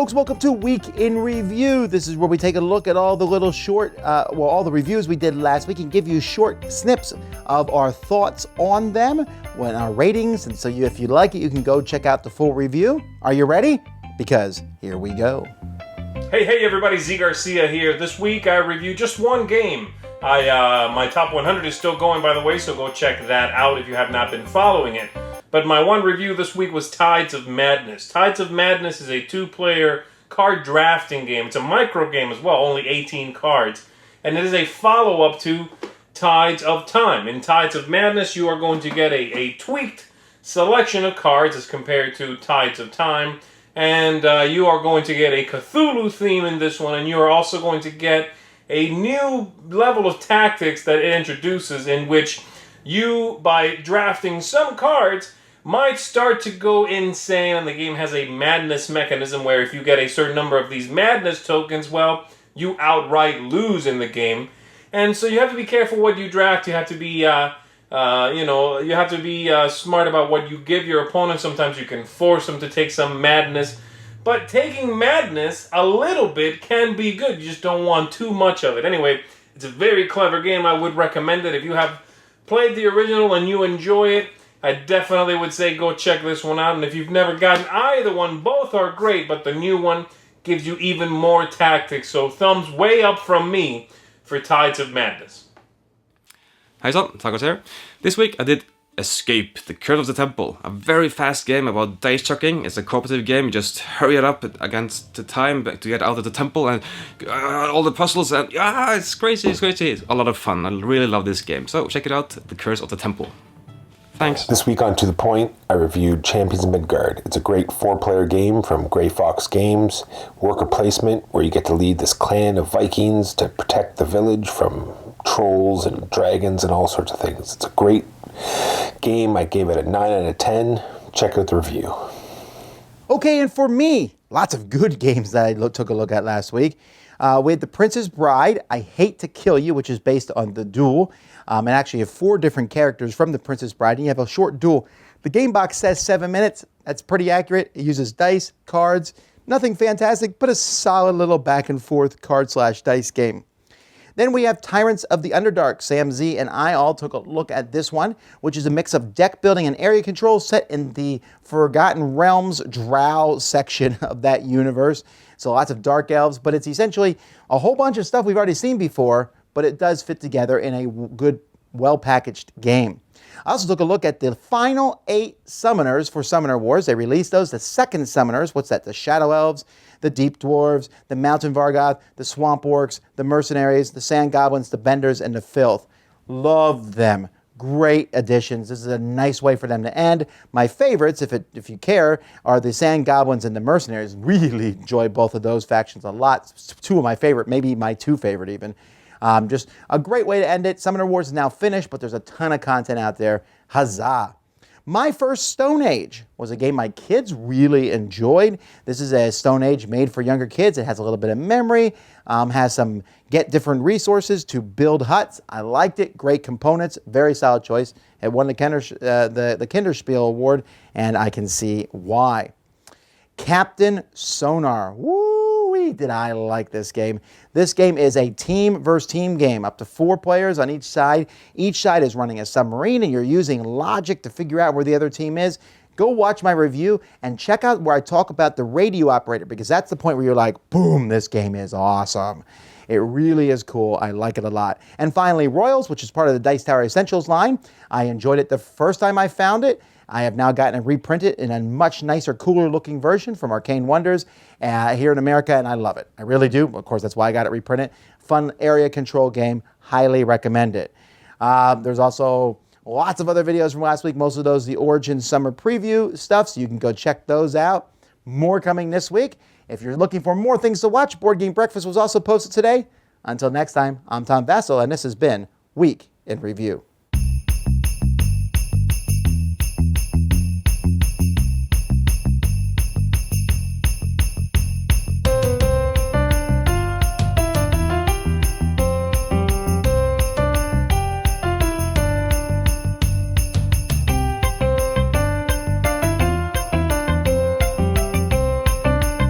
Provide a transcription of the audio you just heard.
folks, welcome to Week in Review. This is where we take a look at all the little short, all the reviews we did last week and give you short snips of our thoughts on them, and our ratings. And so if you like it, you can go check out the full review. Are you ready? Because here we go. Hey everybody, Z Garcia here. This week I reviewed just one game. My top 100 is still going, by the way, so go check that out if you have not been following it. But my one review this week was Tides of Madness. Tides of Madness is a two-player card drafting game. It's a micro game as well, only 18 cards. And it is a follow-up to Tides of Time. In Tides of Madness, you are going to get a tweaked selection of cards as compared to Tides of Time. And you are going to get a Cthulhu theme in this one, and you are also going to get a new level of tactics that it introduces, in which you, by drafting some cards, might start to go insane, and the game has a madness mechanism where if you get a certain number of these madness tokens, well, you outright lose in the game. And so you have to be careful what you draft. You have to be, smart about what you give your opponent. Sometimes you can force them to take some madness. But taking madness a little bit can be good. You just don't want too much of it. Anyway, it's a very clever game. I would recommend it. If you have played the original and you enjoy it, I definitely would say go check this one out. And if you've never gotten either one, both are great, but the new one gives you even more tactics. So thumbs way up from me for Tides of Madness. Hi son, Tacos here. This week I did Escape, the Curse of the Temple. A very fast game about dice chucking. It's a cooperative game. You just hurry it up against the time to get out of the temple and all the puzzles. And it's crazy, It's a lot of fun. I really love this game. So check it out, the Curse of the Temple. Thanks. This week on To The Point, I reviewed Champions of Midgard. It's a great 4-player game from Grey Fox Games. Worker placement, where you get to lead this clan of Vikings to protect the village from trolls and dragons and all sorts of things. It's a great game. I gave it a 9 out of 10. Check out the review. Okay, and for me, lots of good games that I took a look at last week. We had The Princess Bride, I Hate to Kill You, which is based on The Duel. And actually you have 4 different characters from The Princess Bride, and you have a short duel. The game box says 7 minutes. That's pretty accurate. It uses dice, cards, nothing fantastic, but a solid little back and forth card/dice game. Then we have Tyrants of the Underdark. Sam Z and I all took a look at this one, which is a mix of deck building and area control set in the Forgotten Realms Drow section of that universe. So lots of dark elves, but it's essentially a whole bunch of stuff we've already seen before, but it does fit together in a good, well-packaged game. I also took a look at the final 8 summoners for Summoner Wars. They released those. The second summoners, what's that? The Shadow Elves, the Deep Dwarves, the Mountain Vargath, the Swamp Orcs, the Mercenaries, the Sand Goblins, the Benders, and the Filth. Love them. Great additions. This is a nice way for them to end. My favorites, if you care, are the Sand Goblins and the Mercenaries. Really enjoy both of those factions a lot. It's 2 of my favorite, maybe my 2 favorite even. Just a great way to end it. Summoner Wars is now finished, but there's a ton of content out there. Huzzah! My First Stone Age was a game my kids really enjoyed. This is a Stone Age made for younger kids. It has a little bit of memory, has some get different resources to build huts. I liked it. Great components. Very solid choice. It won the Kinderspiel Award, and I can see why. Captain Sonar. Woo-wee, did I like this game. This game is a team versus team game, up to 4 players on each side. Each side is running a submarine, and you're using logic to figure out where the other team is. Go watch my review and check out where I talk about the radio operator, because that's the point where you're like, boom, this game is awesome. It really is cool. I like it a lot. And finally, Royals, which is part of the Dice Tower Essentials line. I enjoyed it the first time I found it. I have now gotten it reprinted in a much nicer, cooler looking version from Arcane Wonders here in America, and I love it. I really do. Of course, that's why I got it reprinted. Fun area control game. Highly recommend it. There's also lots of other videos from last week. Most of those, the Origin Summer Preview stuff, so you can go check those out. More coming this week. If you're looking for more things to watch, Board Game Breakfast was also posted today. Until next time, I'm Tom Vassell, and this has been Week in Review.